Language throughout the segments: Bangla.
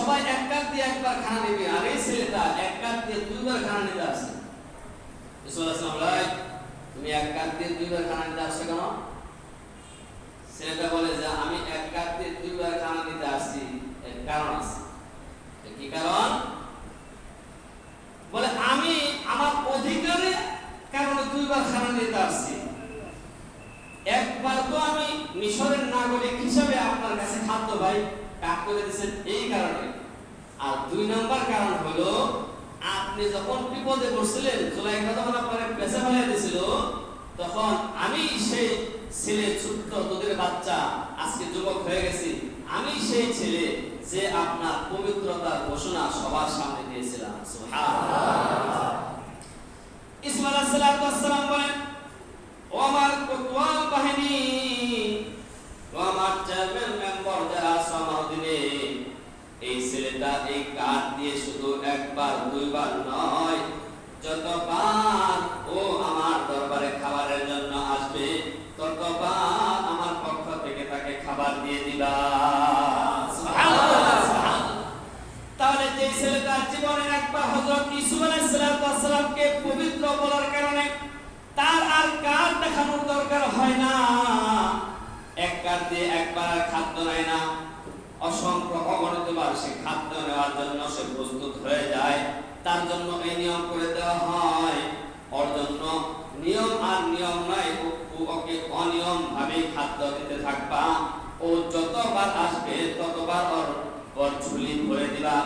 সবাই এক কাপ দিয়ে একবার খানা নেবে, আর এই ছেলেটা এক কাপ দিয়ে দুইবার খানা নিতে আসছে। তুমি এক কাপ দিয়ে দুইবার খানা নিতে আসছো কেন? ছেলেটা বলে যে আমি এক কাপ দিয়ে দুইবার খানা নিতে আসছি, এর কারণ আছে। কি কারণ? বলে আমি আমার অধিকারে কারণে দুইবার খানা নিতে আসছি। একবার তো আমি মিশরের নাগরিক হিসাবে আপনার কাছে খাদ্য ভাই কাট করে দিয়েছেন এই কারণে, আর দুই নাম্বার কারণ হলো আপনি যখন বিপদে পড়ছিলেন, জুলাইখা যখন আপনার পেছে ফেলে দিয়েছিল, তখন আমি সেই ছেলে, ছোট্ট তোদের বাচ্চা, আজকে যুবক হয়ে গেছি, আমি সেই ছেলে যে আপনার পবিত্রতার ঘোষণা সবার সামনে দিয়েছিলাম। সুবহানাল্লাহ। ইসমাঈল আলাইহিস সালাম বলেন, ও আমার কোতোয়াল বাহিনী, ও আমার চেয়ারম্যান মেম্বার যারা সমাধিনে, এই ছেলেটা এই কাঠ দিয়ে শুধু একবার দুইবার নয়, যতবার ও আমার দরবারে খাবারের জন্য আসবে ততবার আমার পক্ষ থেকে তাকে খাবার দিয়ে দিবা। সুবহানাল্লাহ। তাহলে যে ছেলেটার জীবনে একবার হযরত ইউসুফ আলাইহিস সালামকে পবিত্র বলার কারণে তার আর কাঠ দেখানোর দরকার হয় না, এক কাঠ দিয়ে একবার খাদ্য নেয় না, অসংখ্য অগণিতবার সে খাদ্য নেওয়ার জন্য সে প্রস্তুত হয়ে যায়। তার জন্য এই নিয়ম করে দেওয়া হয়, ওর জন্য নিয়ম আর নিয়ম নয়, ওকে অনিয়ম ভাবে খাদ্য দিতে থাকবা, ও যতবার আসবে ততবার ওর ঝুলি ভরে দিবা।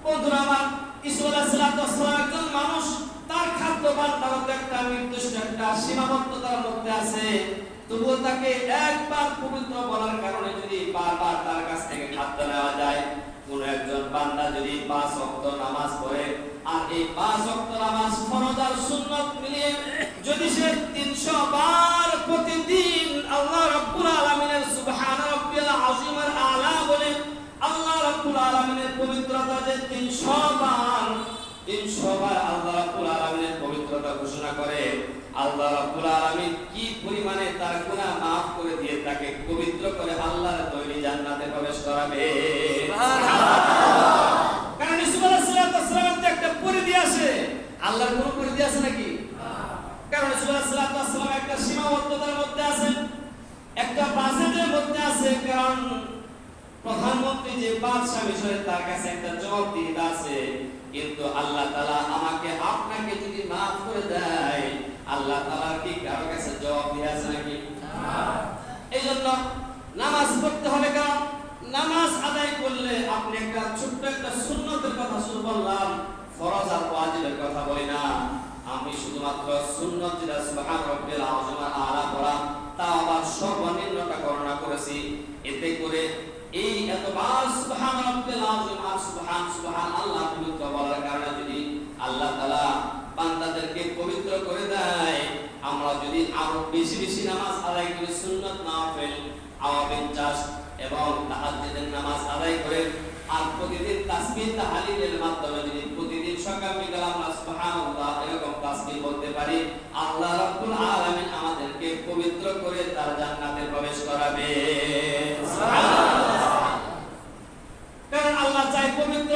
বন্ধুরা আমার, ইউসুফ আলাইহিস সালাম একজন মানুষ, তার খাদ্য বান্ধার একটা নির্দিষ্ট একটা সীমাবদ্ধতার মধ্যে আছে, তবুও তাকে একবার পবিত্র বলার কারণে যদি বারবার তার কাছ থেকে খাদ্য নেওয়া যায়। কোন একজন বান্দা যদি 5 ওয়াক্ত নামাজ পড়ে, আর এই 5 ওয়াক্ত নামাজ ফরজ আর সুন্নাত মিলিয়ে যদি সে 300 বার প্রতিদিন আল্লাহ রাব্বুল আলামিনের সুবহান রাব্বিয়াল আযীমের আলা বলে, আল্লাহ রাব্বুল আলামিনের পবিত্রতা যে 300 বার আল্লাহ রাব্বুল আলামিনের পবিত্রতা ঘোষণা করে, আল্লাহ রাব্বুল আলামিন কি পরিমাণে তার গুনাহ maaf করে দিয়ে তাকে পবিত্র করে আল্লাহর তৈরি জান্নাতে প্রবেশ করাবে। সুবহানাল্লাহ। কারণ ইউসুফ আলাইহিস সালামের একটা পরিধি আছে, আল্লাহর কোন পরিধি আছে নাকি? কারণ ইউসুফ আলাইহিস সালাম একটা সীমাবদ্ধতার মধ্যে আছেন, একটা বাজেটের মধ্যে আছে। কারণ প্রধানমন্ত্রী যে বাদশা মিশরে, তার কাছে একটা জবাবদিহিতা আছে, কিন্তু আল্লাহ তাআলা আমাকে আপনাকে যদি maaf করে দেয়, আল্লাহ তাআলার কি কারো কাছে জবাবদিহি আছে নাকি? এইজন্য নামাজ পড়তে হবে। কারণ নামাজ আদায় করলে আপনি একটা ছোট্ট একটা সুন্নতের কথা শুরু করলাম, ফরজ আর ওয়াজিবের কথা বলি না, আমি শুধুমাত্র সুন্নত যেটা সুবহান রাব্বিল আযীম আলা পড়া, তা আবার সর্বনিম্নটা গণনা করেছি। এতে করে এই এতবার সুবহান রাব্বিল আযীম আর সুবহান আল্লাহ পবিত্র বলার কারণে যদি আল্লাহ তাআলা বান্দাদেরকে পবিত্র করে দেয়, আমরা যদি আরো বেশি বেশি নামাজ আদায় করি, সুন্নাত নফল আওয়াবিন চাষ এবং তাহাজ্জুদের নামাজ আদায় করে, আর প্রতিদিন তাসবিহ তাহলিলের মাধ্যমে যদি প্রতিদিন সকাল বিকাল আমরা সুবহানাল্লাহ এরকম তাসবিহ বলতে পারি, আল্লাহ রাব্বুল আলামিন আমাদেরকে পবিত্র করে তার জান্নাতে প্রবেশ করাবে। সুবহানাল্লাহ। কারণ আল্লাহ চাই পবিত্র,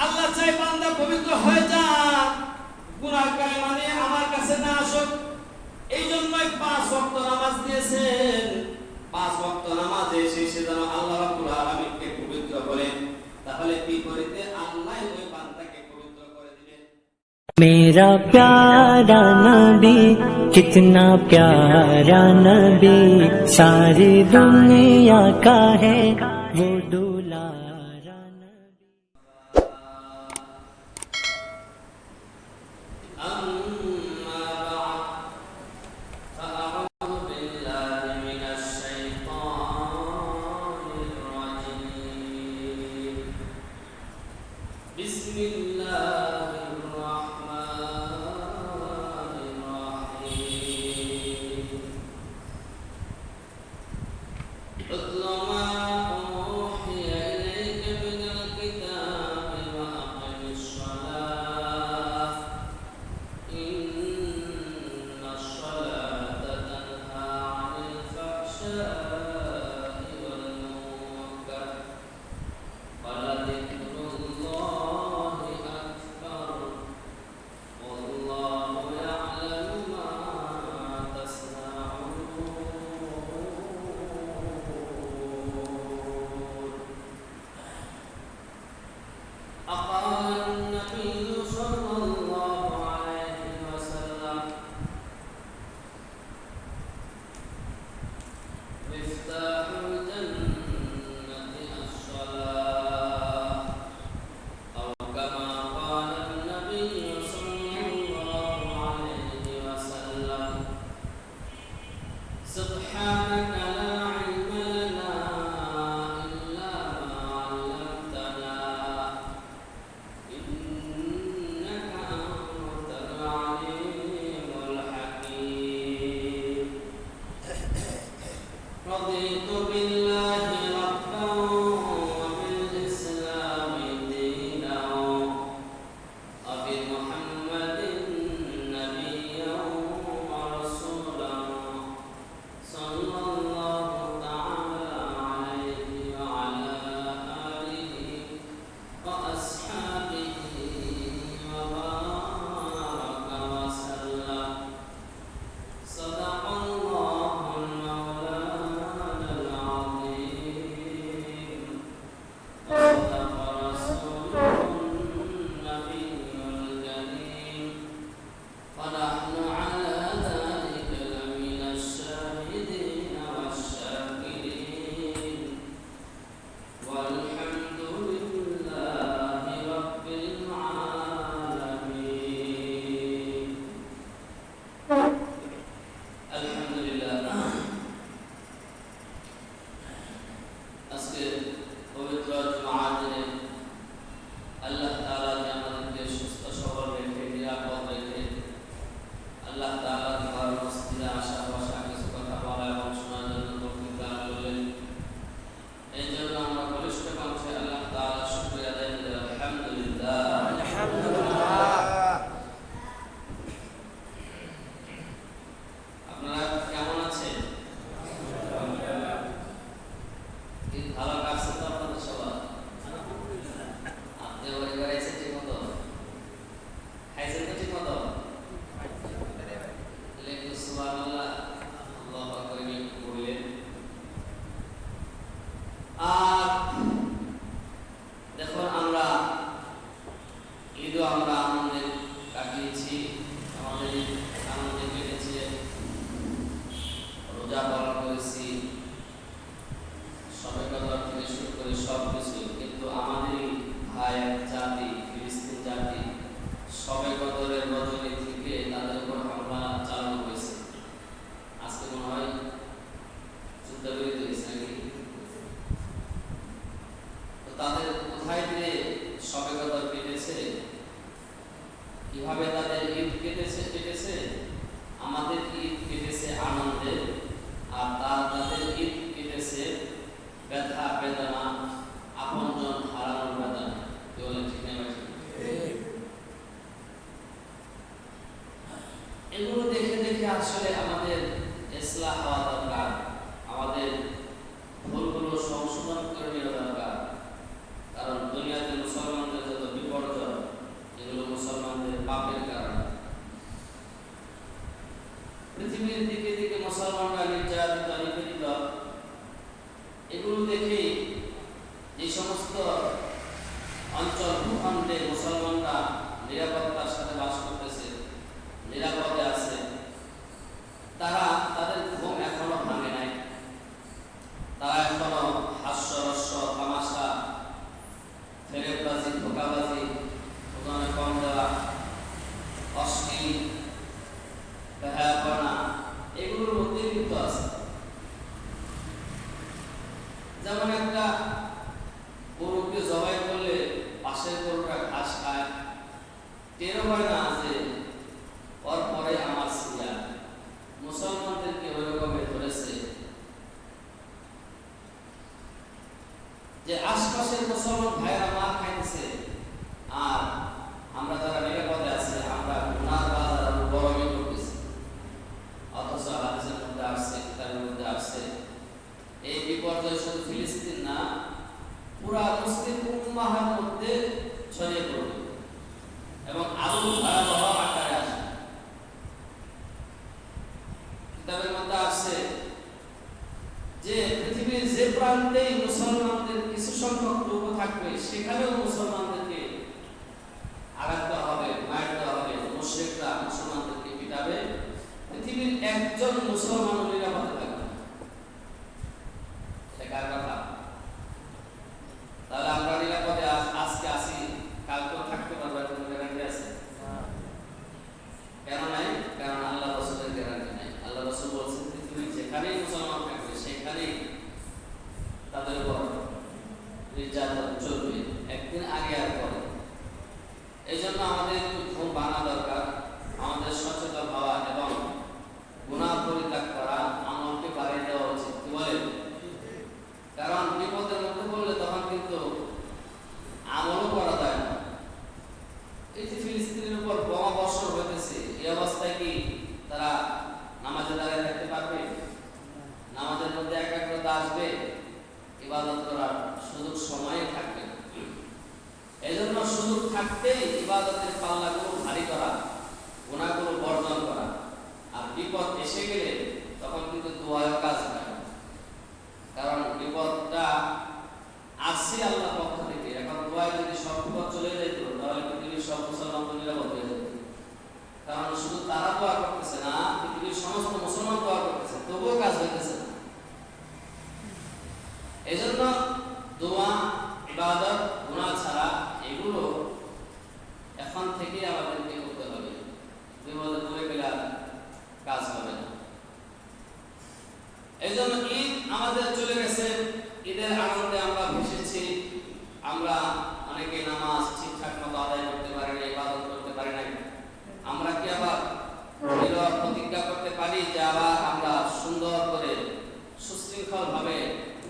আল্লাহ চাই বান্দা পবিত্র হয়ে যাক, গুনাহ কালেমা নিয়ে আমার কাছে না আসুক। এই জন্যই 5 ওয়াক্ত নামাজ দিয়েছেন। 5 ওয়াক্ত নামাজে শেষে যেন আল্লাহ রাব্বুল আলামিনকে পবিত্র করেন, তাহলে বিপরীতে আল্লাহ ওই বান্দাকে পবিত্র করে দিবেন। मेरा प्यारा नबी, कितना प्यारा नबी, सारी दुनिया का है वो दुलारा नबी। أما بعد فأعوذ بالله من الشيطان الرجيم. بسم الله الرحمن الرحيم. اتل ما أوحي إليك ঈদ ভালো কাটছে তো আপনাদের সবার? আপনি বাড়ি বেড়াইছেন ঠিক মতো? খাইছেন তো ঠিক মতো? সুবহানাল্লাহ, আল্লাহু আকবার বললেন। আর দেখুন, আমরা ঈদও আমরা আনন্দে কাটিয়েছি, আমাদের আনন্দে কেটেছে, রোজা পালন করেছি, সবে কদর থেকে শুরু করে সব কিছু। কিন্তু আমাদের ভাই জাতি, ফিলিস্তিন জাতি, সবে কদরের রজনী থেকে তাদের উপর হামলা চালানো হয়েছে। আজকে মনে হয় যুদ্ধবিরতি হয়েছে নাকি? তো তাদের কোথায় দিয়ে সবে কদর কেটেছে, কিভাবে তাদের ঈদ কেটেছে? আমাদের ঈদ কেটেছে আনন্দে, আর তাদের ঈদ কেটেছে ব্যথা বেদনা, আপনজন হারানোর বেদনা। কি বলেন, ঠিক না? এগুলো দেখে দেখে আসলে আমাদের ইসলাহ হওয়া দরকার, আমাদের ভুলগুলো সংশোধন করে নেওয়া দরকার। কারণ দুনিয়াতে মুসলমানদের যত বিপর্যয়, এগুলো মুসলমানদের পাপের কারণ। পৃথিবীর দিকে দিকে মুসলমানরা নির্যাতিত, নিপীড়িত। এগুলো দেখে যে সমস্ত অঞ্চল ভূখণ্ডে মুসলমানরা নিরাপত্তার সাথে বাস করতেছে, নিরাপদে আছে, তারা তাদের ঘুম এখনো ভাঙে নাই। তারা এখনো হাস্যরস্য, তামাশা, ফেরেববাজি, ধোকাবাজি, ওজনে কম দেওয়া, অশ্লীল বেহায়াপনা, এগুলোর মধ্যে লিপ্ত আছে। যেমন একটা গরুকে জবাই করলে পাশের গরুটা ঘাস খায়, টেরও হয় না যে ওর পরে আমার সিয়া। মুসলমানদেরকে ওই রকমের ধরেছে যে আশপাশের মুসলমান ভাইয়েরা মার খাইতেছে, আর আমরা যারা নিরাপদে আছে আমরা গুনার বাজার আরো বড়ই করতেছি। অথচ হাদিসের মধ্যে আসছে, কিতাবের মধ্যে আসছে, এই বিপর্যয় শুধু ফিলিস্তিন না, পুরা মুসলিম উম্মাহের মধ্যে ছড়িয়ে পড়বে এবং আরো ভয়াবহ আকারে আসবে। কিতাবের মধ্যে আসছে যে পৃথিবীর যে প্রান্তেই মুসলমানদের কিছু সংখ্যক লোক থাকবে, সেখানেও মুসলমানদেরকে আঘাত দেওয়া হবে, মার দেওয়া হবে, মুশরিকরা মুসলমানদেরকে পিটাবে। পৃথিবীর একজন মুসলমান নিরাপদে থাকবে। এটা কার কথা? তাহলে আমরা নিরাপদে আজকে আসি, কালকেও থাকতে পারবো, কোনো গ্যারান্টি আছে? কেন নাই? কারণ আল্লাহ রাসূলের গ্যারান্টি নাই। আল্লাহ রাসূল বলেছেন পৃথিবীর যেখানেই মুসলমান থাকবে সেখানেই তাদের উপর নির্যাতন চলবে, একদিন আগে আর পরে। এই জন্য আমাদের ঘুম ভাঙা দরকার, আমাদের সচেতন হওয়া এবং গুনাহ পরিত্যাগ করা, আমলকে বাড়িয়ে দেওয়া উচিত। কি বলেন? কারণ বিপদের মধ্যে পড়লে তখন কিন্তু আমলও করা যায় না। এই যে ফিলিস্তিনের উপর বোমা বর্ষণ হইতেছে, এই অবস্থায় কি তারা নামাজে দাঁড়িয়ে থাকতে পারবে? নামাজের মধ্যে একাগ্রতা আসবে? ইবাদত করার সুযোগ সময় থাকবে না। এই জন্য সুযোগ থাকতেই ইবাদতের পাল্লাগুলো ভারী করা, গুনাহগুলো বর্জন করা। আর বিপদ এসে গেলে তখন কিন্তু দোয়ায়ও কাজ হয় না। কারণ বিপদটা আসছে আল্লাহর পক্ষ থেকে। এখন দোয়ায় যদি সব বিপদ চলে যেত, তাহলে পৃথিবীর সব মুসলমান নিরাপদ হয়ে যেত। কারণ শুধু তারা দোয়া করতেছে না, পৃথিবীর সমস্ত মুসলমান দোয়া করতেছে, তবুও কাজ হইতেছে না। এই জন্য দোয়া, ইবাদত, গুনাহ ছাড়া এগুলো এখন থেকে আমাদেরকে করতে হবে। বিপদে পড়ে গেলে কাজ হবে না। এই জন্য ঈদ আমাদের চলে গেছে, ঈদের আনন্দে আমরা ভেসেছি। আমরা অনেকে নামাজ ঠিকঠাক মতো আদায় করতে পারি না, ইবাদত করতে পারি না। আমরা কি আবার প্রতিজ্ঞা করতে পারি যে আবার আমরা সুন্দর করে সুশৃঙ্খল ভাবে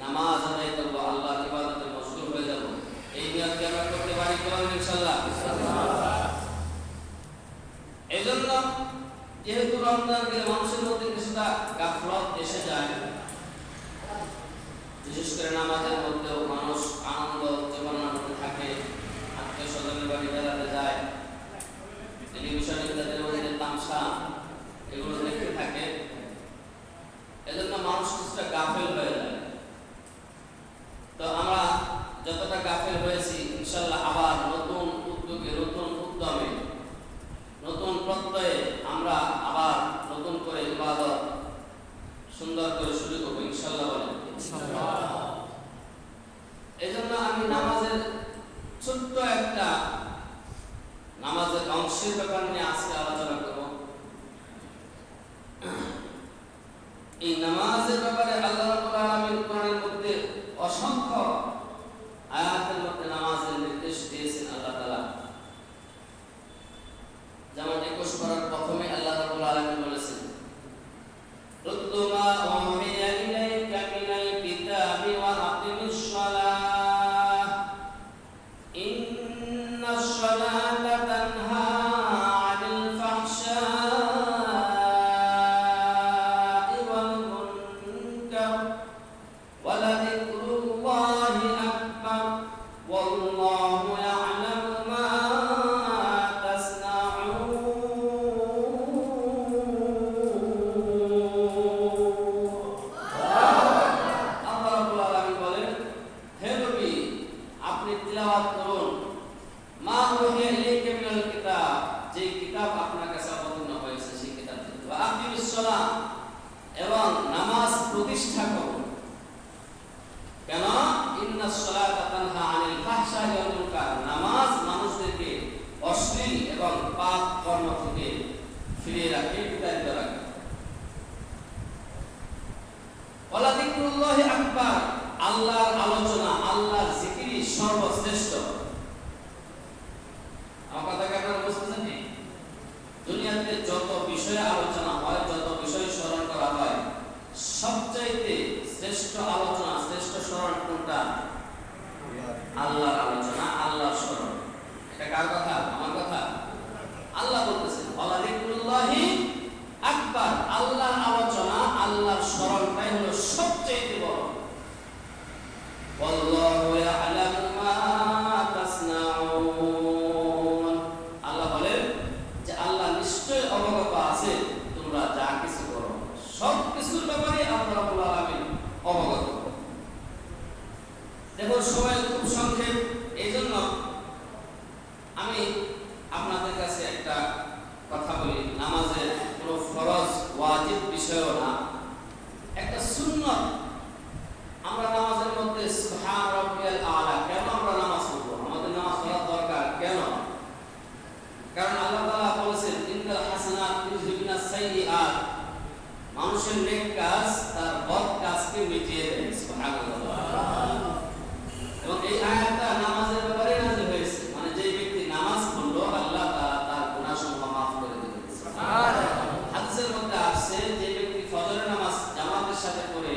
নামাজ আদায় করবো, আল্লাহর ইবাদতে মশগুল হয়ে যাব? এই নিয়ত কি আমরা করতে পারি? ইনশাআল্লাহ। এই জন্য যেহেতু রমজান গেলে মানুষের মধ্যে কিছুটা গাফলত এসে যায়, বিশেষ করে নামাজের মধ্যেও মানুষ আনন্দ উদ্দীপনার মধ্যে থাকে, আত্মীয় স্বজনের বাড়ি বেড়াতে যায়, টেলিভিশনে তাদের মধ্যে তামসা এগুলো দেখতে থাকে। এজন্য মানুষ কিছুটা গাফেল হয়ে যায়। তো আমরা যতটা গাফেল হয়েছি, ইনশাআল্লাহ আবার নতুন উদ্যোগে, নতুন উদ্যমে, নতুন প্রত্যয়ে আমরা আবার নতুন করে ইবাদত সুন্দর করে শুরু করবো ইনশাআল্লাহ বলেন। এজন্য আমি নামাজের ছোট্ট একটা নামাজের অংশের ব্যাপার নিয়ে আজকে আলোচনা করব। এই নামাজের ব্যাপারে আল্লাহ রাব্বুল আলামিন কোরআনের মধ্যে অসংখ্য আয়াতের মধ্যে নামাজের নির্দেশ দিয়েছেন আল্লাহ তাআলা। যেমন 21 পারার প্রথমে আল্লাহ রাব্বুল আলামিন বলেছেন, রুদ্দু মা উমিয়া ইলাইকা মিনাল কিতাবি ওয়া আকিমিস সালাহ ইন্নাস সালাতা তানহা আনিল ফাহশাই ওয়াল মুনকার ওয়া লাযিকরুল্লাহি আকবার ওয়াল্লাহু ইয়া'লামু মা এবং নামাজ প্রতিষ্ঠা করুন। কেন? ইন্নাস সালাতা তানহা আনিল ফাহশাই ওয়াল মুনকার, নামাজ মানুষদেরকে অশ্লীল এবং পাপ কর্ম থেকে ফিরিয়ে রাখে, বিতাড়িত রাখে। ওয়ালা যিকরুল্লাহি আকবার, আল্লাহর আলোচনা, আল্লাহর জিকিরই সর্বশ্রেষ্ঠ। আমার কথা কি আপনারা বুঝতেছেন? কি দুনিয়াতে যত বিষয়ে আলোচনা হয়, যত বিষয় স্মরণ করা হয়, সবচাইতে শ্রেষ্ঠ আলোচনা, শ্রেষ্ঠ স্মরণ কোনটা? আল্লাহর আলোচনা, আল্লাহর স্মরণ। এটা কার কথা? আমার কথা। আল্লাহ বলতেছেন ওয়ালা যিকরুল্লাহি আকবার, আল্লাহর আলোচনা, আল্লাহর স্মরণটাই হলো সবচাইতে বড়। ওয়াল্লাহু ইয়া'লামু মা তাসনাউন, আল্লাহ বলেন যে আল্লাহ নিশ্চয় অবগত আছে তোমরা যা কিছু করো, সব কিছুর ব্যাপারে আল্লাহ রাব্বুল আলামিন অবগত। দেখো সময় খুব সংক্ষেপ, এইজন্য আমি আপনাদের কাছে একটা কথা বলি। নামাজের কোনো ফরজ ওয়াজিব বিষয়ও না, একটা সুন্নাত। আমরা নামাজের মধ্যে সুবহান রাব্বিয়াল আলা, কেন আমরা নামাজ পড়ব? আমাদের নামাজ পড়া দরকার কেন? কারণ আল্লাহ তাআলা বলেছেন ইন্নাল হাসানাত ইউযহিবুনাস সাইয়্যাত, মানুষের নেক কাজ তার বদ কাজকে মিটিয়ে দেয়। সুবহানাল্লাহ। এবং এই আয়াতটা নামাজের ব্যাপারে নাযিল হয়েছে, মানে যে ব্যক্তি নামাজ পড়লো আল্লাহ তাআলা তার গুনাহসমূহ maaf করে দিবেন। সুবহানাল্লাহ। হাদিসের মধ্যে আছে যে ব্যক্তি ফজরের নামাজ জামাতের সাথে পড়ে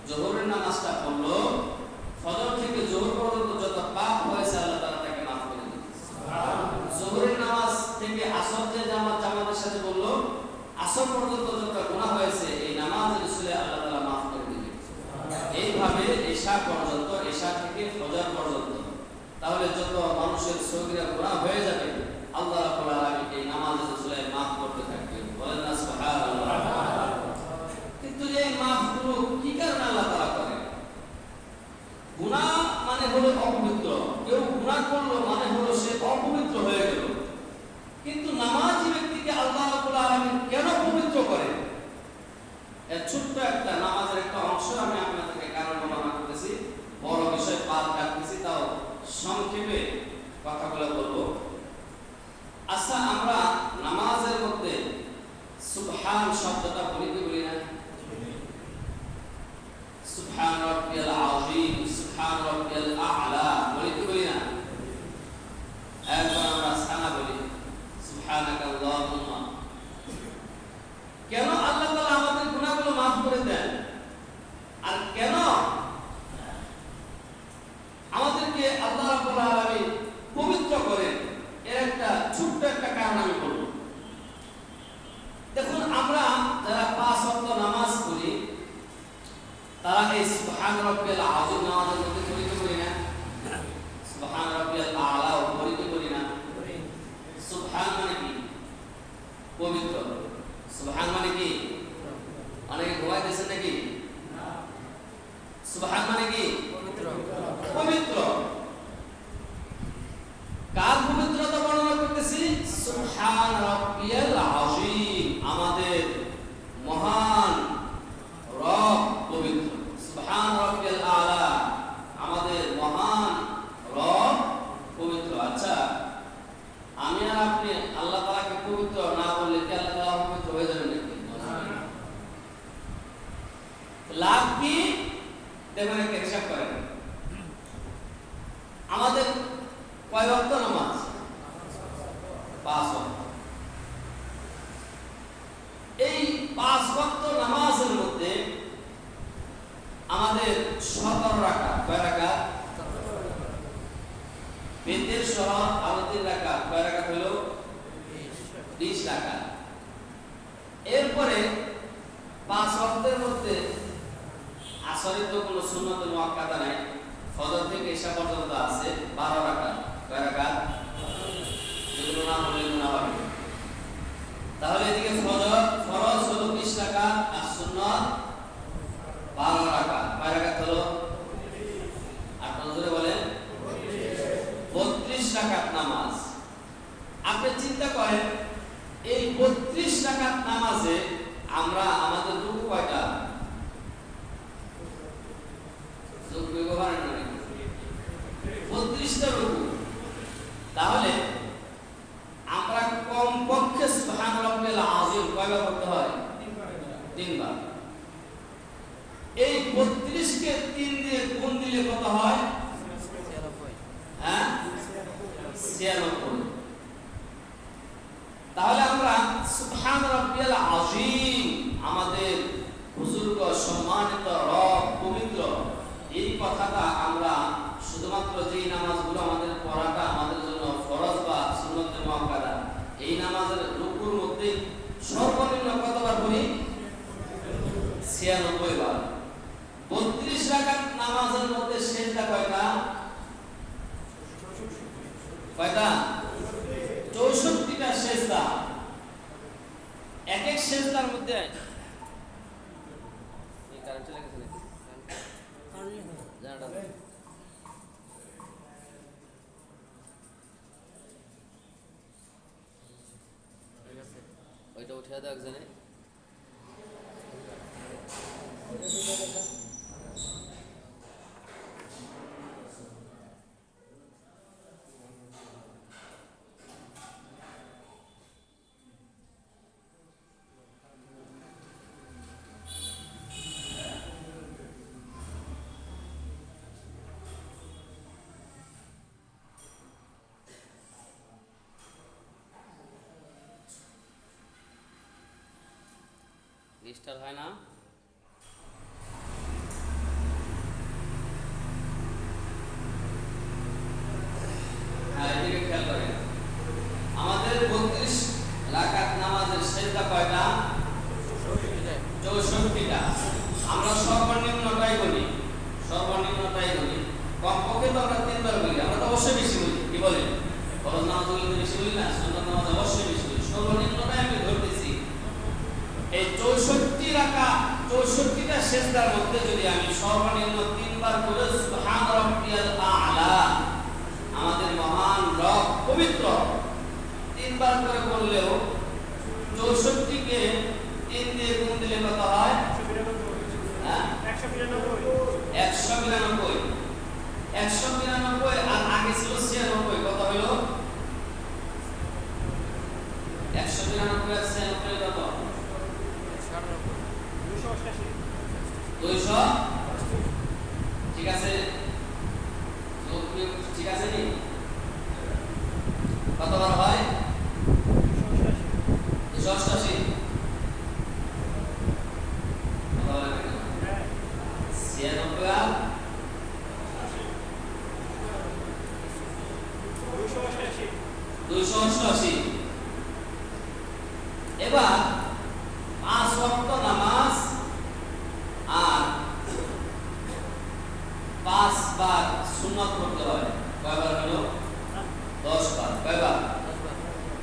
যোহরের নামাজটা পড়লো, ফজর থেকে যোহর পর্যন্ত যত পাপ হয়েছে আল্লাহ তাআলা তাকে maaf করে দিবেন। সুবহানাল্লাহ। যোহরের নামাজ থেকে আসর যে জামাতের সাথে পড়লো, আসর পর্যন্ত যত গুনাহ হয়েছে এই নামাজের উসিলে আল্লাহ তাআলা maaf করে দিবেন। এইভাবে এশা পর্যন্ত, এশা থেকে ফজর পর্যন্ত, তাহলে যত মানুষের সগীরা গুনাহ হয়ে যাবে আল্লাহ রাব্বুল আলামিন এই নামাজের উসিলে maaf করতে থাকবেন। বলেন না সুবহানাল্লাহ। কিন্তু এই maaf গুলো কি কারণে আল্লাহ তাআলা করেন? গুনাহ মানে হলো অপবিত্র, কেউ গুনাহ করলো মানে হলো সে অপবিত্র হয়ে গেল। কিন্তু নামাজি ব্যক্তিকে আল্লাহ রাব্বুল আলামিন কেন পবিত্র করেন? এর ছোট্ট একটা নামাজের একটা অংশ আমি আপনাদেরকে কারণ বর্ণনা করতেছি, বড় বিষয় বাদ রাখতেছি, তাও সংক্ষেপে কথাগুলো বলবো। আচ্ছা, আমরা নামাজের মধ্যে সুবহান শব্দটা বলি কি বলি না? সুবহান রাব্বিয়াল আযীম, সুবহান রাব্বিয়াল আ'লা বলি কি বলি না? এরপর আমরা সানা বলি সুবহানাকাল্লাহুম্মা। কেন আল্লাহ তাআলা আমাদের গুনাহগুলো maaf করে দেন? আর কেন আমাদেরকে আল্লাহ রাব্বুল আলামিন পবিত্র করেন? সহ আরো 3 রাকাত, কয় রাকাত হলো? 20 রাকাত। এরপরে 5 ওয়াক্তের মধ্যে আসরের তো কোনো সুন্নত মুআক্কাদা নাই, ফজর থেকে ইশা পর্যন্ত আছে 12 রাকাত, কয় রাকাত? যেগুলো না হলে গুনাহ হবে। তাহলে এদিকে ফরজ হলো 20 রাকাত আর সুন্নাত 12 রাকাত, কয় রাকাত হলো? আপনারা জোরে বলেন 32 রাকাত নামাজ। আপনি চিন্তা করেন এই 32 রাকাত নামাজে আমরা আমাদের রুকু কয়টা? যোগ ব্যবহার না 32টা রুকু। তাহলে আমরা কমপক্ষে সুবহান রাব্বিল আযীম কয়বার করতে হয়? 3 বার। এই 32 কে 3 দিয়ে গুণ দিলে কত হয়? 96। তাহলে আমরা সুবহান রাব্বিল আযীম, আমাদের বুজুর্গ সম্মানিত রব পবিত্র, এই কথাটা আমরা শুধুমাত্র যেই নামাজগুলো আমাদের পড়াটা আমাদের জন্য ফরজ বা সুন্নতে মুআক্কাদা, এই নামাজের রুকুর মধ্যে সর্বনিম্ন কতবার পড়ি? 96 বার। 32 রাকাত নামাজের মধ্যে সেজদা কয়টা? 64টা সেজদা। এক এক সেজদার মধ্যে এই কারেন্ট চলে গেছে নাকি? জানাটা ওইটা উঠে দাও একজনে। রেজিস্টার হয় না? এদিকে খেয়াল করেন, আমাদের 32 রাকাত নামাজের সেজদা কয়টা? 64টা। আমরা সর্বনিম্নটাই বলি, কমপক্ষে তো আমরা 3 বার বলি, আমরা তো অবশ্যই বেশি বলি। কি বলেন? ফরজ নামাজ বলতে বেশি বলি না, সুন্নাত নামাজ অবশ্যই বেশি বলি। সর্বনিম্নটাই আমি ধরতেছি। এই 64টা সেজদার মধ্যে যদি আমি সর্বনিম্ন 3 বার করে সুবহান রাব্বিয়াল আ'লা, আমাদের মহান রব পবিত্র, 3 বার করে বললেও 64 কে 3 দিয়ে গুণ দিলে কত হয়? 199। 199 আর আগে ছিল 96, কত হলো? 199 আর 96 কত? 200। ঠিক আছে, ঠিক আছে নি? কতবার হয়? 288। কত বলে? 96 আর 288। এবার 5 ওয়াক্ত নামাজ আর 5 বার সুন্নাত পড়তে হয়, কয়বার হলো? 10 বার। কয়বার?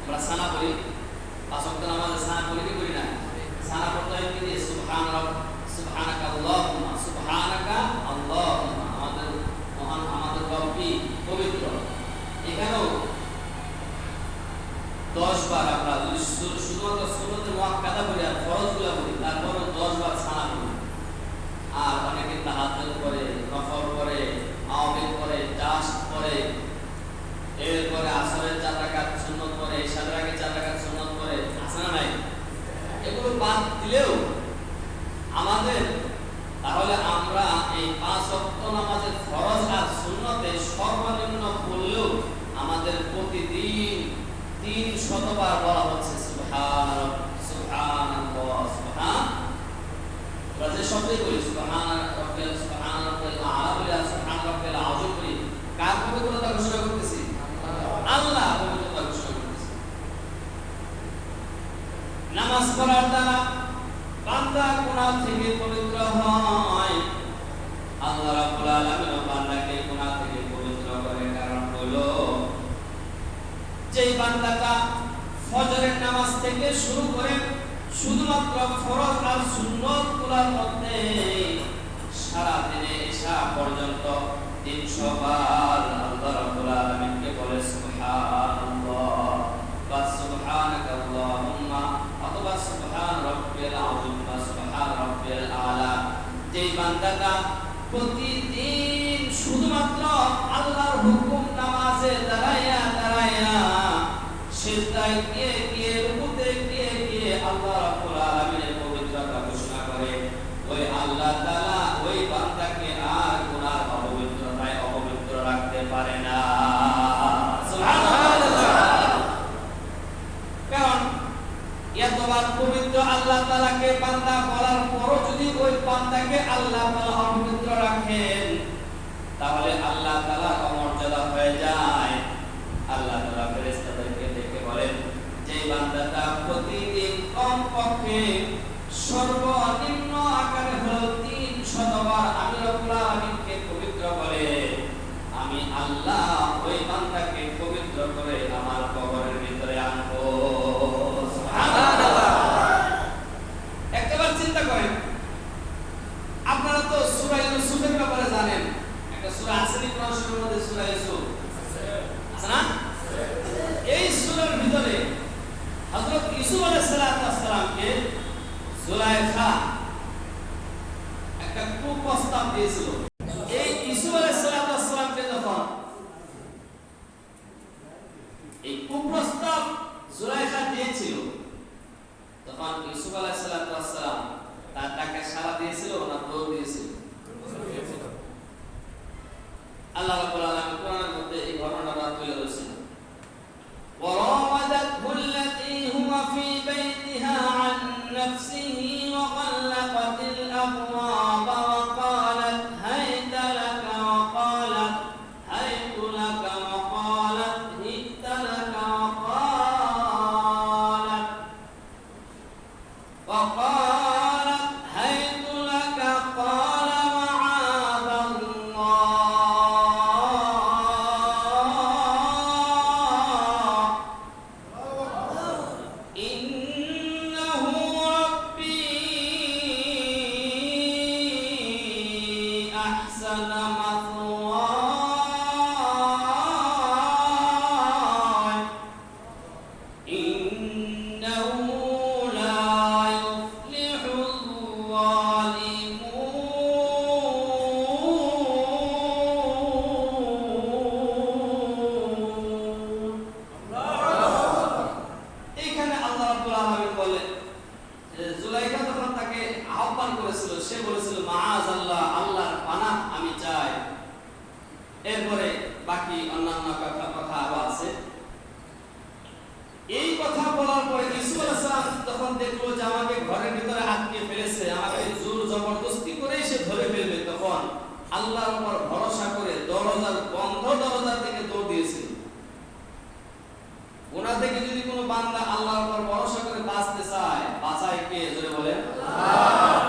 আমরা সানা পড়ি, 5 ওয়াক্ত নামাজে সানা পড়ি কি করি না? সানা পড়তে হয় কি? সুবহানাকা আল্লাহুম্মা, সুবহানাকা আল্লাহুম্মা, আমাদের মহান, আমাদের রব কি পবিত্র। এখানেও 10 বার আমরা শুধুমাত্র সুন্নতে মুআক্কাদা বলি আর ফরজগুলো বলি, তারপর 10 বার সানা বলি। আর অনেকে তাহাজ্জুদ করে, নফল করে, মাওলিদ করে, জাস্ট করে, এরপরে আসরের 4 রাকাত সুন্নত করে, ইশার আগে 4 রাকাত সুন্নত করে, আছে না নাই? এগুলো বাদ দিলেও আমাদের, তাহলে আমরা এই 5 ওয়াক্ত নামাজের ফরজ আর সুন্নতে সর্বনিম্ন পড়লেও আমাদের প্রতিদিন 300 বার বলা হচ্ছে সুবহানাল্লাহ, সুবহান। আমরা যে শব্দই বলি সুবহান রাব্বিল আ'লা বলি আর সুবহান রাব্বিল আযীম বলি, কার পবিত্রতা ঘোষণা করতেছি? বান্দাটা ফজরের নামাজ থেকে শুরু করে শুধুমাত্র ফরজ আর সুন্নত গুলোর মধ্যে সারা দিনে ঈশা পর্যন্ত 300 বার আল্লাহ রাব্বুল আলামিনকে বলে সুবহানাল্লাহ বা সুবহানাকাল্লাহুম্মা অথবা সুবহান রাব্বিয়াল আযীম বা সুবহান রাব্বিয়াল আলা, যেই বান্দাটা প্রতিদিন শুধুমাত্র আল্লাহর হুকুম নামাজে দাঁড়াইয়া দাঁড়াইয়া সিজদায় গিয়ে গিয়ে রুকুতে গিয়ে গিয়ে আল্লাহ রাব্বুল আলামিনের পবিত্রতা ঘোষণা করে, ওই আল্লাহ তাআলা ওই বান্দাকে আর গুনার অপবিত্রতায় অপবিত্র রাখতে পারে না। সুবহানাল্লাহ। কারণ এতবার পবিত্র আল্লাহ তাআলাকে বান্দা বলার পরও যদি ওই বান্দাকে আল্লাহ তাআলা অপবিত্র রাখেন, তাহলে আল্লাহ তাআলার অমর্যাদা হয়ে যায়। আল্লাহ তাআলা ফেরেশতাদেরকে ডেকে বলেন, যে বান্দাটা প্রতিদিন কমপক্ষে সর্বনিম্ন আকারে হলো 300 বার আমি রব্বুল আলামিনকে পবিত্র করে, আমি আল্লাহ ওই বান্দাকে পবিত্র করে আমার কবরের ভিতরে আনবো। সুবহানাল্লাহ। একবার চিন্তা করেন, আপনারা তো সূরা ইউসুফের ব্যাপারে জানেন, একটা সূরা আছে নি কোরআনের মধ্যে, সূরা ইউসুফ আছে না? এই সূরার ভিতরে হযরত ইউসুফ আলাইহিস সালামকে জুলাইখা একটা কুপ্রস্তাব দিয়েছিল। এই ইউসুফ আলাইহিস সালামকে যখন এই কুপ্রস্তাব জুলাইখা দিয়েছিল, তখন ইউসুফ আলাইহিস সালাম তার ডাকে সাড়া দিয়েছিল না দৌড় দিয়েছিল? আল্লাহ রাব্বুল আলামিন কোরআনের মধ্যে এই ঘটনাটা তুলে ধরেছেন। وراودته التي هو في بيتها عن نفسه وغلقت الأبواب وقالت هيت لك وقالت هيت لك وقالت هيت لك وقالت هيت لك قال معاذ إنه ربي أحسن مثواي إنه لا يفلح الظالمون। এইখানে আল্লাহ রাব্বুল আলামিন বলেন যে জুলাইখা যখন তাকে আহ্বান করেছিল, সে বলেছিল মাআযাল্লাহ, আল্লাহর পানাহ আমি চাই। এরপরে বাকি অন্যান্য কথা আরো আছে। এই কথা বলার পরে ইউসুফ আলাইহিস সালাম তখন দেখলো যে আমাকে ঘরের ভিতরে আটকে ফেলেছে, আমাকে জোর জবরদস্তি করে সে ধরে ফেলবে, তখন আল্লাহর উপর ভরসা করে বন্ধ দরজা থেকে দৌড় দিয়েছিল। ওনা থেকে যদি কোনো বান্দা আল্লাহর উপর ভরসা করে বাঁচতে চায়, বাঁচায় কে? জোরে বলেন আল্লাহ।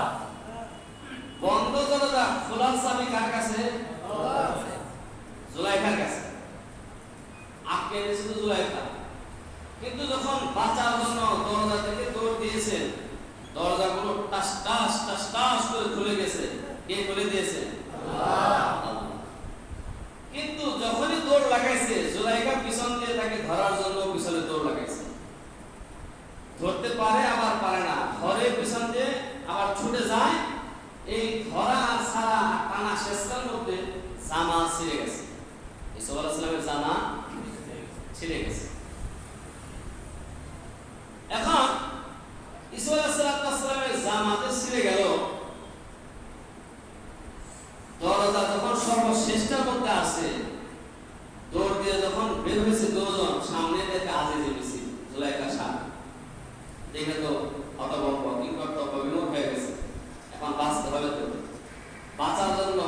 বন্ধ দরজা খোলার চাবি কার কাছে? জুলাইখার কাছে। আটকে দিয়েছিল জুলাইখা, কিন্তু যখন বাঁচার জন্য দরজা থেকে দৌড় দিয়েছেন, দরজাগুলো টাস টাস টাস টাস করে খুলে গেছে। কে খুলে দিয়েছে? আল্লাহ। কিন্তু যখনই দৌড় লাগাইছে, জুলাইখা পিছন দিয়ে তাকে ধরার জন্য পিছনে দৌড় লাগাইছে। ধরতে পারে আবার পারে না, ধরে পিছন দিয়ে আবার ছুটে যায়। এই ধরা আর সারা টানা শেষকার মধ্যে জামা ছিঁড়ে গেছে। ইউসুফ আলাইহিস সালামের জামা ছিঁড়ে গেছে। এখন ইউসুফ আলাইহিস সালামের জামাতে ছিঁড়ে গেল, দরজা যখন সর্বশ্রেষ্ঠের মধ্যে আসে, দৌড় দিয়ে যখন বের হয়েছে দুজন, সামনে দেখে আজিজ এসেছে জুলাইখা সামনে। দেখে তো হতভম্ব, কি কর্তব্য বিমুখ হয়ে গেছে। এখন বাঁচতে হবে তো, বাঁচার জন্য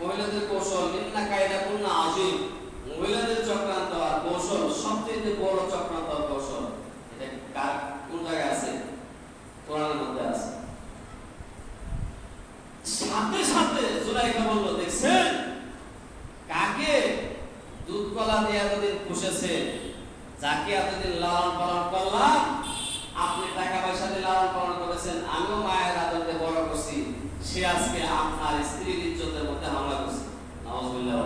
মহিলাদের কৌশল ইন্না কায়দাকুন্না আযীম, মহিলাদের চক্রান্ত আর কৌশল সবচেয়ে বড় চক্রান্ত আর কৌশল। এটা কার কোন জায়গায় আছে? কোরআনের মধ্যে আছে। সাথে সাথে জুলাইখা বলল, দেখছেন কাকে দুধ কলা দিয়ে এতদিন পুষেছে, যাকে এতদিন লালন পালন করলাম, আপনি টাকা পয়সা দিয়ে লালন পালন করেছেন, আমিও মায়ের আদর দিয়ে বড় করছি, সে আজকে আপনার স্ত্রীর ইজ্জতের মধ্যে হামলা করছে। নাউজুবিল্লাহ।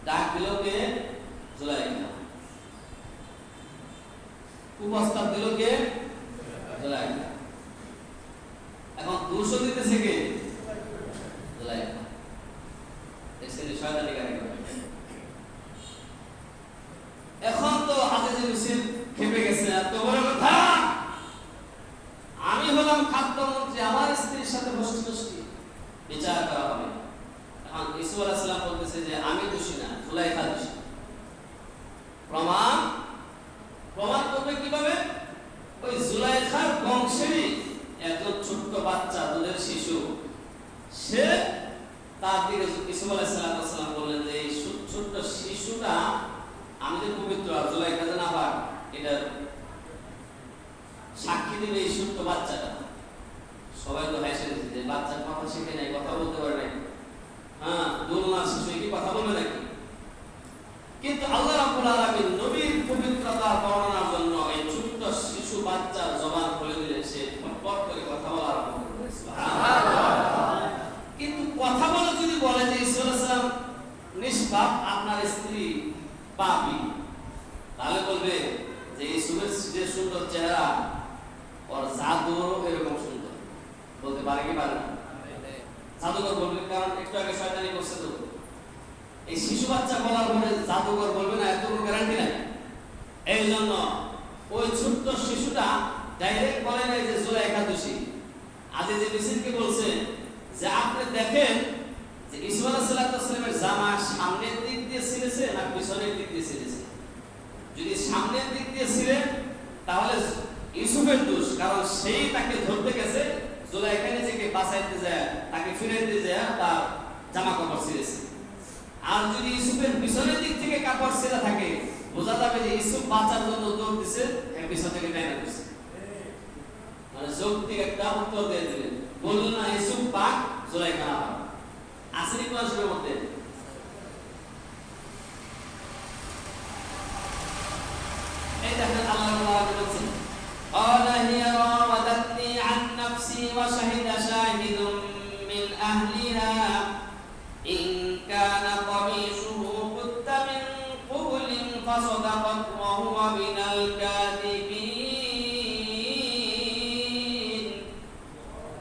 ডাক দিল কে? জুলাইখা। কুপ্রস্তাব দিল কে? জুলাইখা। এখন দোষ দিতেছে কে? জুলাইখা। দেখছেন শয়তানি কাজ করে। এখন তো আজিজ মিসির খেপে গেছে, এত বড় কথা, আমি হলাম খাদ্যমন্ত্রী, আমার স্ত্রীর সাথে বসতি বিচার করা হবে। এখন ইসু আলাইহিস সালাম বলতেছে যে আমি দোষী না, জুলাইখা দোষী। প্রমাণ করবে কিভাবে? ওই জুলাইখার বংশেরই একজন ছোট্ট বাচ্চা, দুধের শিশু, সে তার দিকে ইসু আলাইহিস সালাম বললেন যে এই ছোট্ট শিশুটা আমি যে পবিত্র, জুলাইখা যেন আবার এটা সাক্ষী দেবে এই ছোট্ট বাচ্চাটা। সবাই তো হেসে দিচ্ছে যে বাচ্চার কথা শিখে নাই, কথা বলতে পারে নাই, হ্যাঁ 2 মাস শিশু কি কথা বলবে নাকি? কিন্তু আল্লাহ রাব্বুল আলামিন নবীর পবিত্রতা বর্ণনার জন্য এই ছোট্ট শিশু বাচ্চার জবান খুলে দিলেন, সে ফটফট করে কথা বলা আরম্ভ করবে। সুবহানাল্লাহ। কিন্তু কথা বলে যদি বলে যে ঈসা আলাইহিস সালাম নিষ্পাপ, আপনার স্ত্রী পাপী, তাহলে বলবে যে ইউসুফের যে সুন্দর চেহারা, ওর জাদুও এরকম সুন্দর। বলতে পারে কি পারে না? জাদুকর বলবে, কারণ একটু আগে শয়তানি করছে তো। এই শিশু বাচ্চা বলার পরে জাদুকর বলবে না, এত কোনো গ্যারান্টি নাই। এই জন্য ওই ছোট্ট শিশুটা ডাইরেক্ট বলে নাই যে জুলাইখা দোষী। আজিজ মিসিরকে বলছে যে আপনি দেখেন যে ঈসা আলাইহিস সালামের জামা সামনের দিক দিয়ে ছিঁড়েছে না পিছনের দিক দিয়ে ছিঁড়েছে। যদি সামনের দিক দিয়ে ছিঁড়ে তাহলে ইউসুফের দোষ, কারণ সেই তাকে ধরতে গেছে, জুলাইখা নিজেকে বাঁচাইতে যায়, তাকে ফিরাইতে যায়, তার জামা কাপড় ছিঁড়েছে। আর যদি ইউসুফের পিছনের দিক থেকে কাপড় ছেঁড়া থাকে, বোঝা যাবে যে ইউসুফ বাঁচার জন্য দৌড় দিছে, পিছন থেকে টাইনা দিছে। মানে যৌক্তিক একটা উত্তর দিয়ে দিলেন, বললেন না ইউসুফ পাক, জুলাইখা না পাক। আসেনি কোরআনের মধ্যে? এই দেখেন আল্লাহ তাআলা বলেছেন, ক্বালা হিয়া রাওয়াদাতনি আন নাফসি ওয়া শাহিদা শাহিদুম মিন আহলিহা ইন কানা কমিসুহু কুত্তা মিন কুবুলিন ফাসাদাকাত ওয়া হুয়া মিনাল কাযিবিন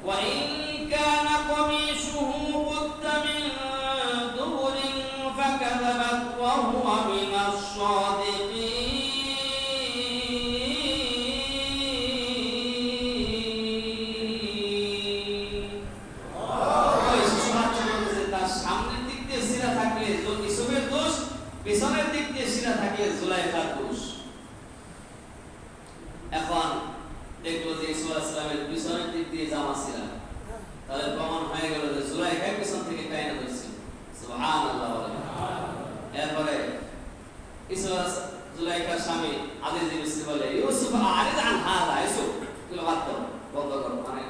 ওয়া ইন কানা কমিসুহু কুত্তা মিন দুবুরিন ফাকাযাবাত ওয়া হুয়া মিনাশ সাদিকিন। পিছনের দিক দিয়ে সিরা থাকলে জুলাইখার দোষ। এখন দেখলো যে ঈসা আলাইহিস সালামের পিছনের দিক দিয়ে জামা ছিঁড়া, তাহলে প্রমাণ হয়ে গেল যে জুলাইখা পিছন থেকে টাইনা ধরছে। সুবহানাল্লাহ। এরপরে জুলাইখার স্বামী আজিজ মিসরি বলে, ইউসুফ আরিদ আন হাযা, ইউসুফ তুই বাদ কর, বন্ধ কর, মানে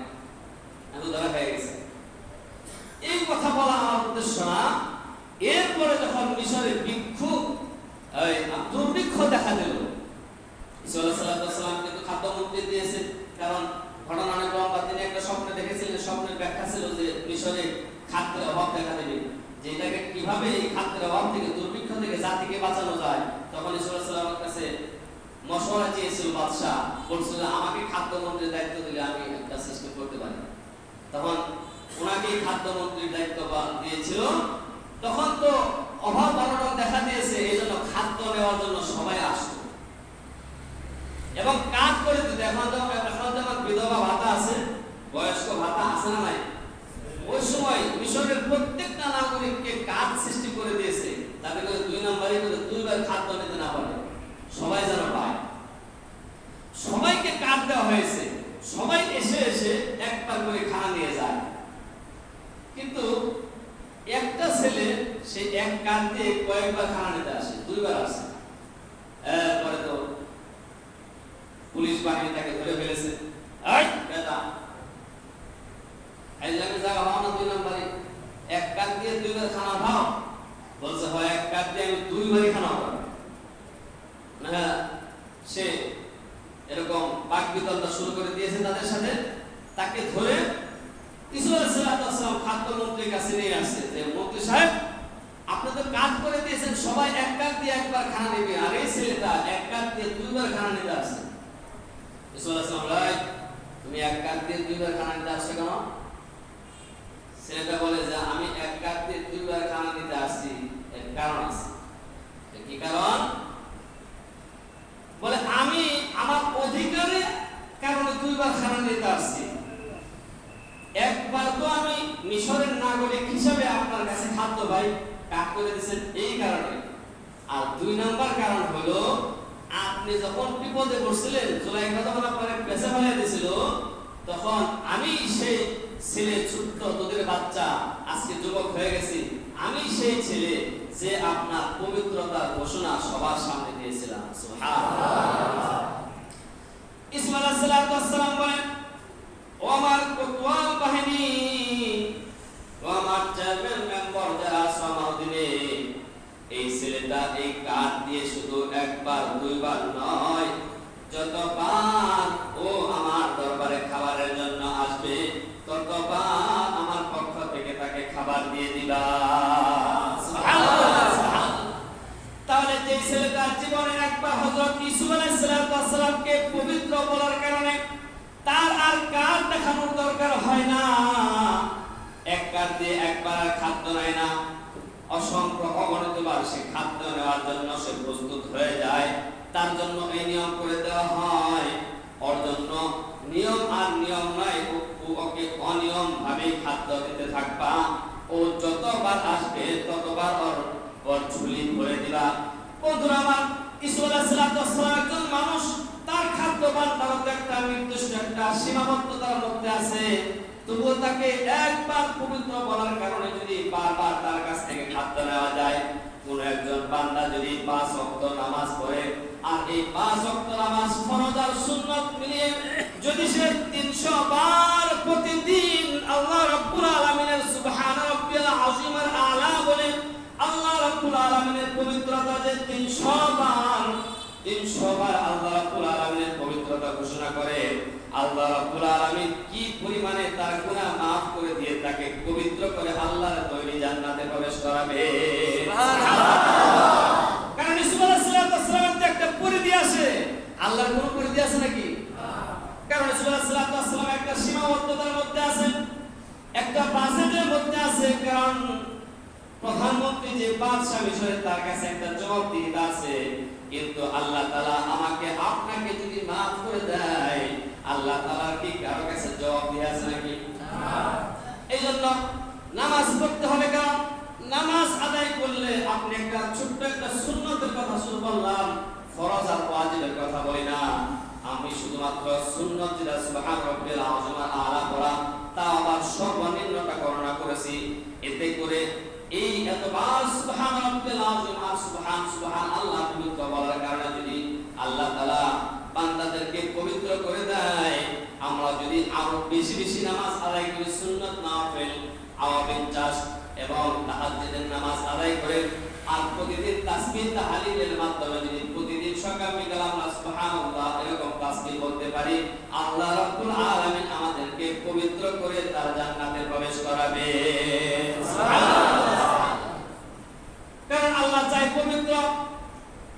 এত ধরা হয়ে গেছে। এই কথা বলা আমার উদ্দেশ্য না। এরপরে যখন মিশরের দুর্ভিক্ষ দেখা দিল, ঈসা আলাইহিস সালাম কিন্তু খাদ্যমন্ত্রী দিয়েছে, কারণ ঘটনা অনেক লম্বা। তিনি একটা স্বপ্নে দেখেছিলেন, স্বপ্নের ব্যাখ্যা ছিল যে মিশরে খাদ্যের অভাব দেখা দেবে, যে এটাকে কিভাবে এই খাদ্যের অভাব থেকে, দুর্ভিক্ষ থেকে জাতিকে বাঁচানো যায়। তখন ঈসা আলাইহিস সালামের কাছে মশওয়ারা চেয়েছিল বাদশা, বলছিল আমাকে খাদ্যমন্ত্রীর দায়িত্ব দিলে আমি একটা সিস্টেম করতে পারি। তখন ওনাকে খাদ্যমন্ত্রীর দায়িত্ব দিয়েছিল। তখন তো অভাব অনটন দেখা দিয়েছে, এই জন্য খাদ্য নেওয়ার জন্য সবাই আসতো এবং কাজ করে দিত। এখন যেমন বিধবা ভাতা আছে, বয়স্ক ভাতা আছে না নাই, ওই সময় মিশরের প্রত্যেকটা নাগরিককে কাজ সৃষ্টি করে দিয়েছে, তাতে করে 2 নম্বরে করে 2 বার খাদ্য নিতে না পারে, সবাই যেন পায়। সবাইকে কাজ দেওয়া হয়েছে, সবাই এসে এসে একবার করে খানা নিয়ে যায়। কিন্তু একটা ছেলে সে এক কাজ দিয়ে কয়েকবার খানা নিতে আসে, 2 বার আসে। এরপরে তো পুলিশ বাহিনী তাকে ধরে ফেলেছে। এই বেটা, আইলামে যাওয়া হওয়া না 2 নম্বরে, এক কাজ দিয়ে 2 বার খানা খাও। বলছে হয় এক কাজ দিয়ে আমি 2 বারই খানাবো না। সে এরকম বাকবিতণ্ডা শুরু করে দিয়েছে তাদের সাথে। তাকে ধরে ঈসা আলাইহিস সালাম খাদ্যমন্ত্রীর কাছে নিয়ে আসছে যে মন্ত্রী সাহেব, আপনি তো কাজ করে দিয়েছেন সবাই এক কাপ দিয়ে একবার খানা নেবে, আর এই ছেলেটা এক কাপ দিয়ে 2 বার খানা নিতে আসছে। ঈসা আলাইহিস সালাম বলে, তুমি এক কাপ দিয়ে 2 বার খানা নিতে আসছো কেন? ছেলেটা বলে যে আমি এক কাপ দিয়ে 2 বার খানা নিতে আসছি, এর কারণ আছে। কি কারণ? বলে আমি আমার অধিকারের কারণে 2 বার খানা নিতে আসছি। একবার তো আমি মিশরের নাগরিক হিসেবে আপনার কাছে খাদ্য ভাই কাজ করে দিয়েছেন এই কারণে, আর 2 নাম্বার কারণ হলো আপনি যখন বিপদে পড়ছিলেন, জুলাইখা যখন আপনাকে পেছে ফেলে দিয়েছিল, তখন আমি সেই ছেলে, ছোট্ট তোদের বাচ্চা, আজকে যুবক হয়ে গেছি, আমি সেই ছেলে যে আপনার পবিত্রতার ঘোষণা সবার সামনে দিয়েছিলাম। সুবহানাল্লাহ। ইসমাঈল আলাইহিস সালাম বলেন, ও আমার কোতোয়াল বাহিনী, ও আমার চেয়ারম্যান মেম্বার যারা সমাধিনে, এই ছেলেটা এই কাঠ দিয়ে শুধু একবার 2 বার নয়, যতবার ও আমার দরবারে খাবারের জন্য আসবে ততবার আমার পক্ষ থেকে তাকে খাবার দিয়ে দিবা। সুবহানাল্লাহ। তাহলে যে ছেলেটা জীবনে একবার হযরত ইউসুফ আলাইহিস সালামকে পবিত্র বলার কারণে তার আর কাঠ দেখানোর দরকার হয় না, এক কাঠ দিয়ে একবার খাদ্য নেয় না, অসংখ্য অগণিতবার সে খাদ্য নেওয়ার জন্য সে প্রস্তুত হয়ে যায়। তার জন্য এই নিয়ম করে দেওয়া হয়, ওর জন্য নিয়ম আর নিয়ম নয়, ওকে অনিয়ম ভাবে খাদ্য দিতে থাকবা। ও যতবার আসবে ততবার ওর ঝুলি ভরে দিবা। বন্ধুরা আমার, ঈসা আলাইহিস সালাম একজন মানুষ, তার খাদ্য পান্তার একটা নির্দিষ্ট একটা সীমাবদ্ধতার মধ্যে আছে, তবুও তাকে একবার পবিত্র বলার কারণে যদি বারবার তার কাছ থেকে খাদ্য নেওয়া যায়, কোন একজন বান্দা যদি 5 ওয়াক্ত নামাজ পড়ে, আর এই 5 ওয়াক্ত নামাজ ফরজ আর সুন্নাত মিলিয়ে যদি সে 300 বার প্রতিদিন আল্লাহ রাব্বুল আলামিনের সুবহান রাব্বিয়াল আযীমের আলা বলে, আল্লাহ রাব্বুল আলামিনের পবিত্রতা যে 300 বার আল্লাহ রাব্বুল আলামিনের পবিত্রতা ঘোষণা করে, আল্লাহ রাব্বুল আলামিন কি পরিমাণে তার গুনাহ maaf করে দিয়ে তাকে পবিত্র করে আল্লাহর তৈরি জান্নাতে প্রবেশ করাবে। সুবহানাল্লাহ। কারণ ইউসুফ আলাইহিস সালামের একটা পরিধি আছে, আল্লাহর কোন পরিধি আছে নাকি? কারণ ইউসুফ আলাইহিস সালাম একটা সীমাবদ্ধতার মধ্যে আছে, একটা বাজেটের মধ্যে আছে। কারণ প্রধানমন্ত্রী যে বাদশা মিশরে, তার কাছে একটা জবাবদিহিতা আছে, কিন্তু আল্লাহ তাআলা আমাকে আপনাকে যদি maaf করে দেয়, আল্লাহ তাআলার কি কারো কাছে জবাবদিহি আছে নাকি? এই জন্য নামাজ পড়তে হবে। কারণ নামাজ আদায় করলে আপনি একটা ছোট্ট একটা সুন্নতের কথা শুরু করলাম, ফরজ আর ওয়াজিবের কথা বলি না। আমি শুধুমাত্র সুন্নত যেটা সুবহান রাব্বিল আযীম আলা পড়া, তা আবার সর্বনিম্নটা গণনা করেছি। এতে করে এই এতবার সুবহান রাব্বিল আযীম আর সুবহান আল্লাহ পবিত্র বলার কারণে যদি আল্লাহ তাআলা বান্দাদেরকে পবিত্র করে দেয়, আমরা যদি আরো বেশি বেশি নামাজ আদায় করি, সুন্নাত নফল, আওয়াবিন চাষ এবং তাহাজ্জুদের নামাজ আদায় করে, আর প্রতিদিন তাসবিহ তাহলিলের মাধ্যমে যদি প্রতিদিন সকাল বিকাল আমরা সুবহানাল্লাহ এরকম তাসবিহ বলতে পারি, আল্লাহ রাব্বুল আলামিন আমাদেরকে পবিত্র করে তার জান্নাতে প্রবেশ করাবে। সুবহানাল্লাহ। কারণ আল্লাহ চাই পবিত্র,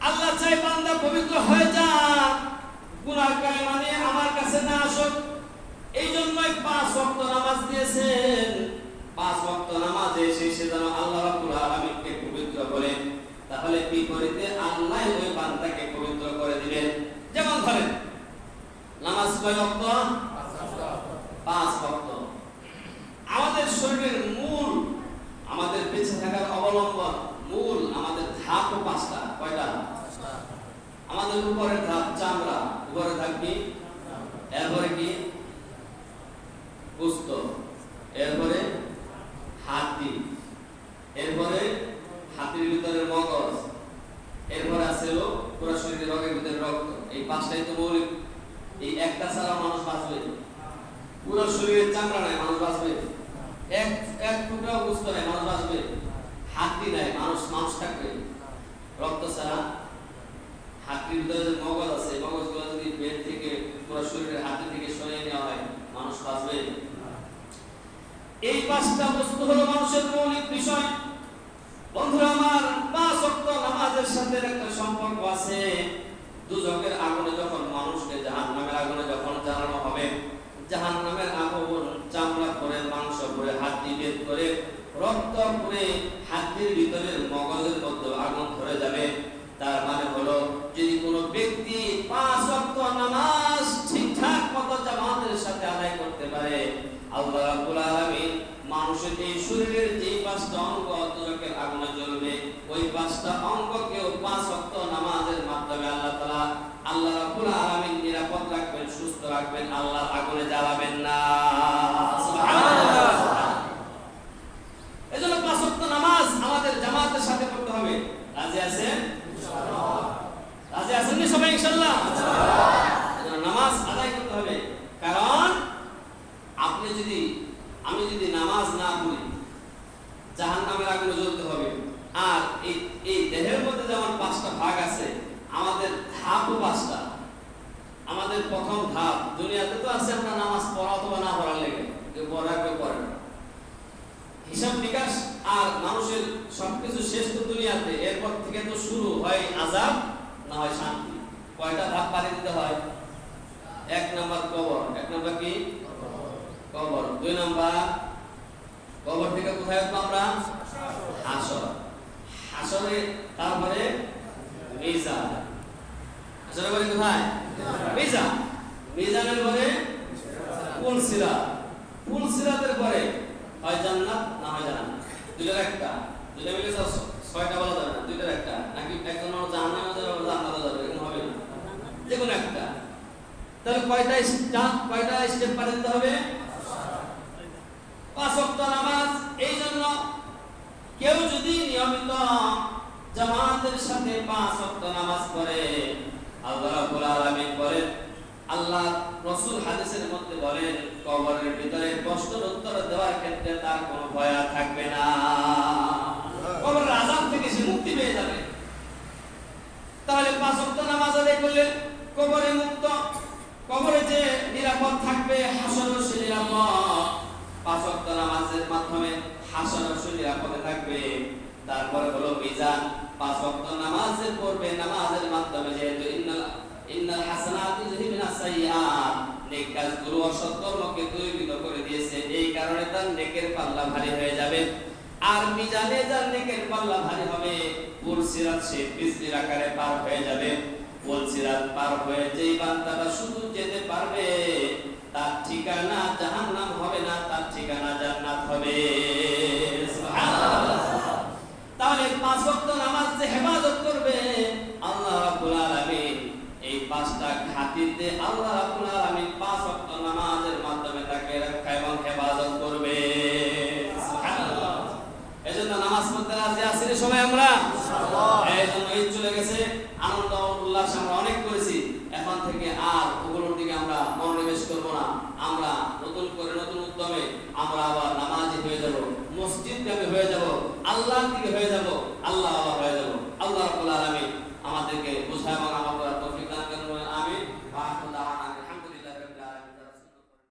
আল্লাহ চাই বান্দা পবিত্র হয়ে যাক, গুনাহ কালেমা নিয়ে আমার কাছে না আসুক। এই জন্যই 5 ওয়াক্ত নামাজ দিয়েছেন। 5 ওয়াক্ত নামাজে শেষে যেন আল্লাহ রাব্বুল আলামিনকে পবিত্র বলেন, তাহলে বিপরীতে আল্লাহ ওই বান্দাকে পবিত্র করে দিবেন। যেমন ধরেন নামাজ কয় ওয়াক্ত? 5 ওয়াক্ত। আমাদের শরীরের মূল, আমাদের বেঁচে থাকার অবলম্বন, মূল আমাদের ধাপ 5টা। কয়টা? আমাদের উপরের ধাপ চামড়া, উপরে থাকবে, এরপরে কি? গোশত, এরপরে হাড়ি, এরপরে হাতির ভিতরে মগজ, এরপরে আছে পুরো শরীরের রগের ভিতরে রক্ত। এই 5টাই তো মৌলিক। এই একটা ছাড়া মানুষ বাঁচবে? পুরো শরীরের চামড়া নাই, মানুষ বাঁচবে? এক টুকরা গোশত নাই, মানুষ বাঁচবে? হাড়ি নাই, মানুষ থাকবে? রক্ত ছাড়া হাতির ভিতরে যে মগজ আছে, মগজগুলো যদি পেট থেকে পুরো শরীরের হাতি থেকে সরিয়ে নেওয়া হয়, মানুষ বাঁচবে? এই পাঁচটা বস্তু হলো মানুষের মৌলিক বিষয়। বন্ধুরা আমার, 5 ওয়াক্ত নামাজের সাথে একটা সম্পর্ক আছে। দুজকের আগুনে যখন মানুষকে জাহান্নামের আগুনে যখন জ্বালানো হবে, জাহান্নামের আগুন চামড়া করে, মাংস করে, হাড্ডি বের করে, রক্ত করে, হাড্ডির ভিতরের মগজের মধ্যে আগুন ধরে যাবে। তার মানে হলো, যদি কোনো ব্যক্তি 5 ওয়াক্ত নামাজ ঠিকঠাক মতো জামাতের সাথে আদায় করতে পারে, আল্লাহ রাব্বুল আলামিন মানুষের এই শরীরের যে 5টা অঙ্গ দুজকের আগুনে জ্বলবে, ওই 5টা অঙ্গকেও 5 ওয়াক্ত নামাজের মাধ্যমে আল্লাহ রাব্বুল আলামিন নিরাপদ রাখবেন, সুস্থ রাখবেন, আল্লাহর আগুনে জ্বালাবেন না। সুবহানাল্লাহ। এজন্য 5 ওয়াক্ত নামাজ আমাদের জামাতের সাথে পড়তে হবে। রাজি আছেন? ইনশাআল্লাহ। রাজি আছেন নি সবাই? ইনশাআল্লাহ। এজন্য নামাজ আদায় করতে হবে। কারণ আমি যদি নামাজ না পড়ি, জাহান্নামের আগুনে জ্বলতে হবে। আর এই দেহের মধ্যে যেমন 5টা ভাগ আছে, আমাদের ধাপও 5টা। আমাদের প্রথম ধাপ, দুনিয়াতে তো আছে আমরা নামাজ পড়া অথবা না পড়ার লেগে, কেউ পড়া কেউ পড়ে না, হিসাব নিকাশ আর মানুষের সবকিছু শেষ তো দুনিয়াতে। এরপর থেকে তো শুরু হয় আযাব, না হয় শান্তি। কয়টা ধাপ পাড়ি দিতে হয়? 1 নাম্বার কবর। 1 নাম্বার কি? কবর। 2 নাম্বার কবর থেকে কোথায় উঠবো আমরা? হাসর। হাসরে তারপরে মিজান। হাসরের পরে কোথায়? মিজান। মিজানের পরে পুলসিরাত। পুলসিরাতের পরে হয় জান্নাত, না হয় জাহান্নাম। দুইটার একটা। দুইটা মিলে 6টা বলা যাবে না, দুইটার একটা। নাকি একজন মানুষ জাহান্নামে যাবে, জান্নাতে যাবে, এরকম হবে না, যে কোনো একটা। তাহলে কয়টা স্টেপ পার দিতে হবে? 5 ওয়াক্ত নামাজ। এই জন্য কেউ যদি নিয়মিত জামাতের সাথে 5 ওয়াক্ত নামাজ পড়ে, আল্লাহ রাব্বুল আলামিন বলেন, আল্লাহ রাসূল হাদিসের মধ্যে বলেন, কবরের ভিতরে প্রশ্নের উত্তর দেওয়ার ক্ষেত্রে তার কোনো ভয় থাকবে না। কবরের আযাব থেকে সে মুক্তি পেয়ে যাবে। তাহলে 5 ওয়াক্ত নামাজ আদায় করলে কবরে মুক্ত, কবরে যে নিরাপদ থাকবে, হাসরেও সে নিরাপদ। 5 ওয়াক্ত নামাজের মাধ্যমে হাসরেও সে নিরাপদে থাকবে। তারপরে হলো মিজান। 5 ওয়াক্ত নামাজে পড়বে, নামাজের মাধ্যমে যেহেতু ইন্নাল হাসানাতু ইউযহিবুনাস সাইয়্যাত, নেক কাজগুলো অসৎ কর্মকে দূরীভূত করে দিয়েছে, এই কারণে তার নেকের পাল্লা ভারী হয়ে যাবে। আর মিজানে যার নেকের পাল্লা ভারী হবে, পুলসিরাত সে বিজলির আকারে পার হয়ে যাবে। পুলসিরাত পার হয়ে যেই বান্দাটা শুধু যেতে পারবে, তার ঠিকানা জাহান্নাম হবে না, তার ঠিকানা জান্নাত হবে। সুবহানাল্লাহ। তাহলে 5 ওয়াক্ত নামাজ যে হেফাজত করবে, আল্লাহ রাব্বুল আলামিন এই 5টা ঘাটিতে আল্লাহ রাব্বুল আলামিন 5 ওয়াক্ত নামাজের মাধ্যমে তাকে রক্ষা এবং হেফাজত করবে। সুবহানাল্লাহ। এজন্য নামাজ পড়তে রাজি আছি সবাই আমরা? ইনশাআল্লাহ। এজন্য ঈদ চলে গেছে, আনন্দ উল্লাস আমরা অনেক করেছি। এখন থেকে আর ওগুলোর দিকে আমরা মনোনিবেশ করব না। আমরা নতুন করে, নতুন উদ্যমে আমরা আবার নামাজি হয়ে যাব, মসজিদগামী হয়ে যাব, আল্লাহর দিকে হয়ে যাব, আল্লাহ হয়ে যাব। আল্লাহ রাব্বুল আলামিন আমাদেরকে বোঝা